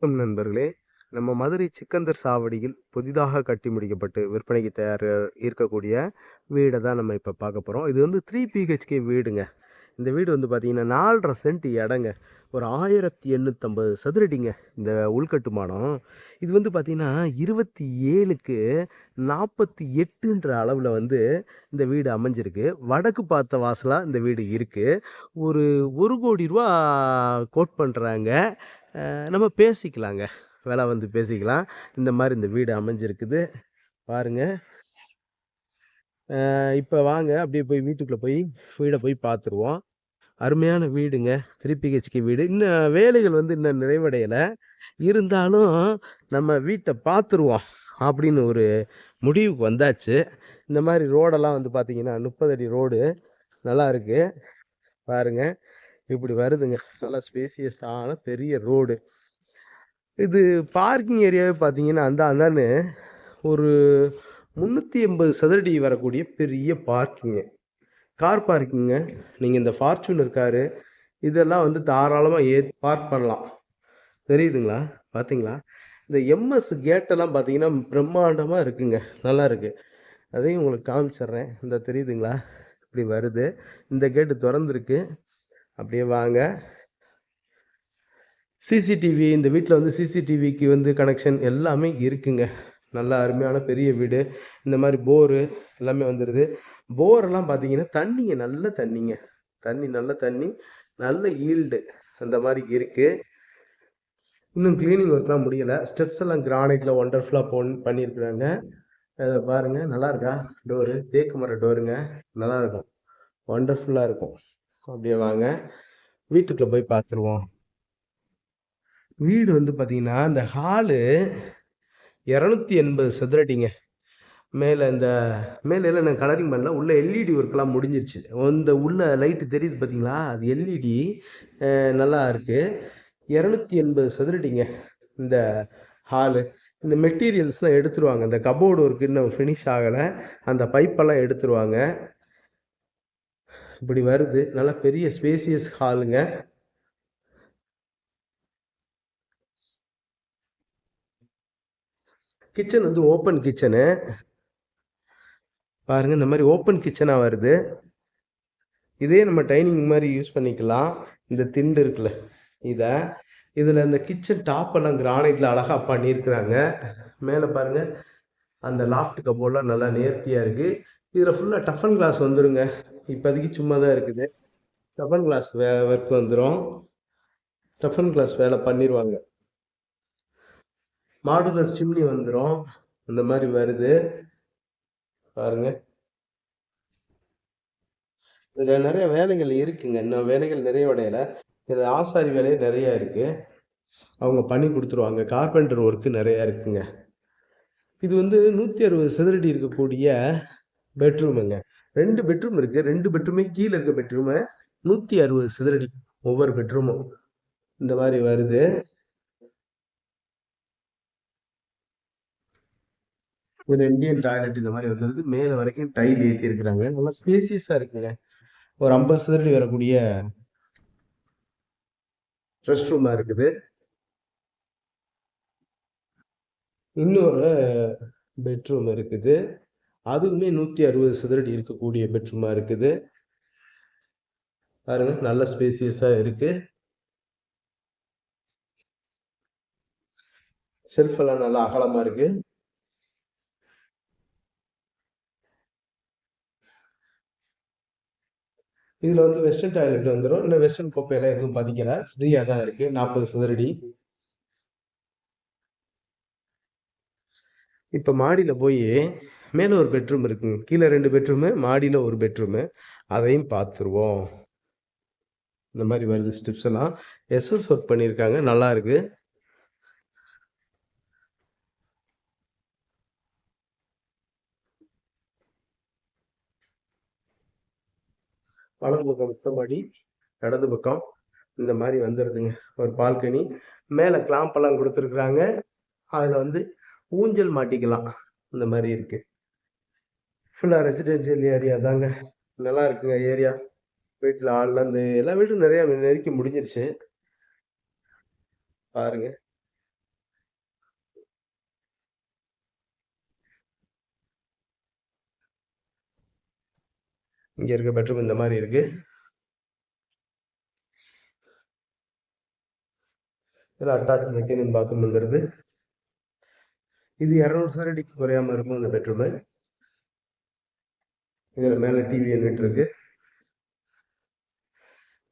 வணக்கம் நண்பர்களே. நம்ம மதுரை சிக்கந்தர் சாவடியில் புதிதாக கட்டி முடிக்கப்பட்டு விற்பனைக்கு தயார் இருக்கக்கூடிய வீட தான் நம்ம இப்ப பார்க்க போறோம். இது வந்து 3 பிஹெச்கே வீடுங்க. இந்த வீடு வந்து பார்த்தீங்கன்னா 4 1/2 சென்ட் இடங்க. ஒரு 1850 சதுரடிங்க இந்த உள்கட்டுமானம். இது வந்து பார்த்தீங்கன்னா 27க்கு 48ன்ற அளவுல வந்து இந்த வீடு அமைஞ்சிருக்கு. வடக்கு பார்த்த வாசலா இந்த வீடு இருக்கு. ஒரு ரூ. 1,00,00,000 கோட் பண்றாங்க. நம்ம பேசிக்கலாங்க. விலை வந்து பேசிக்கலாம். இந்த மாரி இந்த வீடு அமைஞ்சிருக்குது. பாருங்க. இப்ப வாங்க அப்படியே போய் வீட்டுக்குள்ள போய் வீட போய் பார்த்துருவோம். அருமையான வீடுங்க. 3 பிஹெச்கே வீடு. இன்னும் வேலைகள் வந்து இன்னும் நிறைவடையல. இருந்தாலும் நம்ம வீட்ட பார்த்துருவோம் அப்படின்னு ஒரு முடிவுக்கு வந்தாச்சு. இந்த மாரி ரோடெல்லாம் வந்து பார்த்தீங்கன்னா 30 அடி ரோடு. நல்லா இருக்கு. பாருங்க. இப்படி வருதுங்க. நல்லா ஸ்பேசியஸான பெரிய ரோடு. இது பார்க்கிங் ஏரியாவே பார்த்தீங்கன்னா, அந்தாண்டன்னு ஒரு 380 சதுரடி வரக்கூடிய பெரிய பார்க்கிங்கு. கார் பார்க்கிங்க. நீங்க இந்த ஃபார்ச்சுனர் காரு, இதெல்லாம் வந்து தாராளமா பார்க் பண்ணலாம். தெரியுதுங்களா? பார்த்தீங்களா? இந்த எம்எஸ் கேட்டெல்லாம் பார்த்தீங்கன்னா, பிரம்மாண்டமா இருக்குங்க. நல்லா இருக்கு. அதையும் உங்களுக்கு காமிச்சிடுறேன். இந்த தெரியுதுங்களா? இப்படி வருது. இந்த கேட்டு தொறந்திருக்கு. அப்படியே வாங்க. சிசிடிவி இந்த வீட்டில் வந்து சிசிடிவிக்கு வந்து கனெக்ஷன் எல்லாமே இருக்குங்க. நல்லா அருமையான பெரிய வீடு. இந்த மாதிரி போரு எல்லாமே வந்துடுது. போரெல்லாம் பார்த்தீங்கன்னா தண்ணிங்க நல்ல தண்ணிங்க. நல்ல தண்ணி, நல்ல ஈல்டு அந்த மாதிரி இருக்குது. இன்னும் கிளீனிங் ஒர்க்லாம் முடியலை. ஸ்டெப்ஸ் எல்லாம் கிரானைட்டில் ஒண்டர்ஃபுல்லாக பண்ணியிருக்கிறாங்க. அதை பாருங்கள், நல்லா இருக்கா? டோரு தேக்கு மர டோருங்க. நல்லா இருக்கும், ஒண்டர்ஃபுல்லாக இருக்கும். அப்படியே வாங்க வீட்டுக்குள்ளே போய் பார்த்துருவோம். வீடு வந்து பார்த்தீங்கன்னா இந்த ஹாலு 280 சதுரடிங்க. மேலே இந்த மேலெல்லாம் நான் கலரிங் பண்ணல. உள்ள எல்இடி ஒர்க்லாம் முடிஞ்சிருச்சு. இந்த உள்ள லைட்டு தெரியுது பார்த்தீங்களா? அது எல்இடி நல்லா இருக்குது. 280 சதுரடிங்க இந்த ஹாலு. இந்த மெட்டீரியல்ஸ்லாம் எடுத்துருவாங்க. இந்த கபோர்டு ஒர்க் இன்னும் ஃபினிஷ் ஆகலை. அந்த பைப்பெல்லாம் எடுத்துருவாங்க. இப்படி வருது. நல்லா பெரிய ஸ்பேசியஸ் ஹாலுங்க. கிச்சன் வந்து ஓப்பன் கிச்சனு. பாருங்கள், இந்த மாதிரி ஓப்பன் கிச்சனாக வருது. இதே நம்ம டைனிங் மாதிரி யூஸ் பண்ணிக்கலாம். இந்த திண்டு இருக்குல்ல, இதில் இந்த கிச்சன் டாப்பெல்லாம் கிரானைட்டில் அழகாக பண்ணியிருக்கிறாங்க. மேலே பாருங்கள், அந்த லாஃப்ட் கபோர்ட்லாம் நல்லா நேர்த்தியாக இருக்குது. இதில் ஃபுல்லாக டஃபன் கிளாஸ் வந்துடுங்க. இப்போதைக்கு சும்மா தான் இருக்குது. டஃபன் கிளாஸ் ஒர்க் வந்துடும். டஃபன் கிளாஸ் வேலை பண்ணிடுவாங்க. மாடுலர் சிம்னி வந்துடும். இந்த மாதிரி வருது பாருங்க. இதில் நிறைய வேலைகள் இருக்குங்க. இன்னும் வேலைகள் நிறைவடையலை. இதில் ஆசாரி வேலையே நிறையா இருக்குது. அவங்க பண்ணி கொடுத்துருவாங்க. கார்பெண்டர் ஒர்க்கு நிறையா இருக்குங்க. இது வந்து 160 சதுரடி இருக்கக்கூடிய பெட்ரூமுங்க. 2 பெட்ரூம் இருக்குது. 2 பெட்ரூமே கீழே இருக்க பெட்ரூமு 160 சதுரடி ஒவ்வொரு பெட்ரூமும். இந்த மாதிரி வருது. இது இந்தியன் டாய்லெட் இந்த மாதிரி வந்துருது. மேலே வரைக்கும் டைல் ஏற்றி இருக்கிறாங்க. நல்லா ஸ்பேசியஸாக இருக்குங்க. ஒரு 50 சதுரடி வரக்கூடிய ரெஸ்ட் ரூமாக இருக்குது. இன்னொரு பெட்ரூம் இருக்குது. அதுவுமே 160 சதுரடி இருக்கக்கூடிய பெட்ரூமாக இருக்குது. பாருங்க, நல்ல ஸ்பேசியஸாக இருக்கு. செல்ஃப் எல்லாம் நல்லா அகலமா இருக்கு. இதுல வந்து வெஸ்டர்ன் டாய்லெட் வந்துடும். இன்னும் வெஸ்டர்ன் கோப்பையெல்லாம் எதுவும் பதிக்கல. ஃப்ரீயா தான் இருக்கு. 40 சதுரடி. இப்ப மாடியில போய் மேல ஒரு பெட்ரூம் இருக்குங்க. கீழே 2 பெட்ரூமு, மாடியில ஒரு பெட்ரூமு. அதையும் பார்த்துருவோம். இந்த மாதிரி வருது ஸ்டெப்ஸ் எல்லாம். எஸ்எஸ் ஒர்க் பண்ணியிருக்காங்க. நல்லா இருக்கு. வலது பக்கம் மொத்தமாடி, இடது பக்கம் இந்த மாதிரி வந்துடுதுங்க. ஒரு பால்கனி. மேலே கிளாம்பெல்லாம் கொடுத்துருக்குறாங்க. அதில் வந்து ஊஞ்சல் மாட்டிக்கலாம். இந்த மாதிரி இருக்கு. ஃபுல்லாக ரெசிடென்சியல் ஏரியா தாங்க. நல்லா இருக்குங்க ஏரியா. வீட்டில் ஆள்லாம் இந்த எல்லா வீடும் நிறையா நெருக்கி முடிஞ்சிருச்சு. பாருங்க. இங்க இருக்க பெட்ரூம் இந்த மாதிரி இருக்கு. இதுல அட்டாச் லெட்டின் அண்ட் பாத்ரூம் வந்துருது. இது 200 சதுர அடிக்கு குறையாம இருக்கும் இந்த பெட்ரூமு. இதுல மேல டிவி யூனிட் இருக்கு.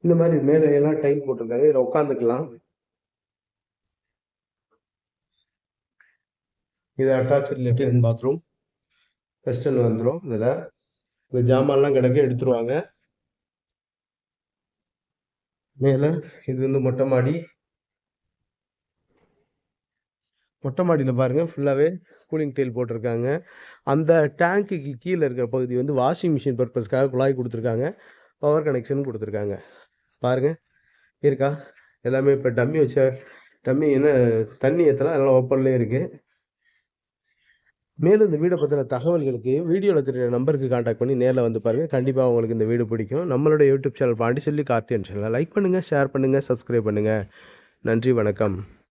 இந்த மாதிரி மேல எல்லாம் டைல் போட்டிருக்காங்க. இதுல உட்காந்துக்கலாம். இது attach latrine and bathroom. Western வந்துடும். இதுல இந்த ஜாமான்லாம் கிடக்கு, எடுத்துருவாங்க. மேல இது வந்து மொட்டை மாடி. மொட்டை மாடியில் பாருங்கள் ஃபுல்லாகவே கூலிங் டைல் போட்டிருக்காங்க. அந்த டேங்க்குக்கு கீழே இருக்கிற பகுதி வந்து வாஷிங் மிஷின் பர்பஸ்க்காக குழாய் கொடுத்துருக்காங்க. பவர் கனெக்ஷன் கொடுத்துருக்காங்க. பாருங்கள் இருக்கா, எல்லாமே இப்போ டம்மி வச்ச டம்மி என்ன தண்ணி ஏற்றலாம், அதெல்லாம் ஓப்பன்லேயே இருக்குது. மேலும் இந்த வீடை பற்றின தகவல்களுக்கு வீடியோவில் தெரியுற நம்பருக்கு காண்டாக்ட் பண்ணி நேரில் வந்து பாருங்கள். கண்டிப்பாக உங்களுக்கு இந்த வீடு பிடிக்கும். நம்மளோட யூடியூப் சேனல் பாண்டிச்செல்வி கார்த்தியன் சேனலை லைக் பண்ணுங்கள், ஷேர் பண்ணுங்கள், சப்ஸ்கிரைப் பண்ணுங்கள். நன்றி, வணக்கம்.